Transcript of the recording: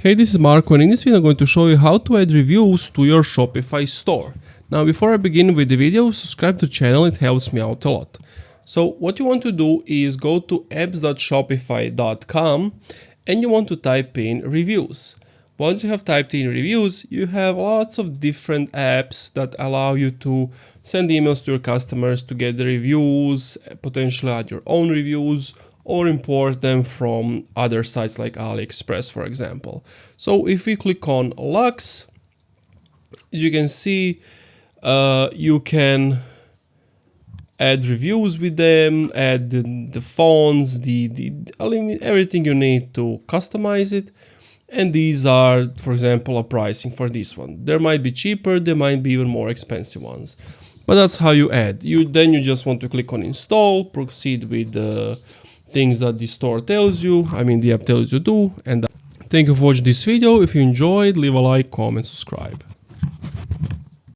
Hey, this is Marco, and in this video I'm going to show you how to add reviews to your Shopify store. Now, before I begin with the video, subscribe to the channel, it helps me out a lot. So what you want to do is go to apps.shopify.com and you want to type in reviews. Once you have typed in reviews, you have lots of different apps that allow you to send emails to your customers to get the reviews, potentially add your own reviews, or import them from other sites like AliExpress, for example. So if we click on Lux, you can see you can add reviews with them, add the fonts, everything you need to customize it. And these are, for example, a pricing for this one. There might be cheaper, there might be even more expensive ones. But that's how you add. Then you just want to click on install, proceed with the things that the store tells you, the app tells you to do. And thank you for watching this video. If you enjoyed, leave a like, comment, subscribe.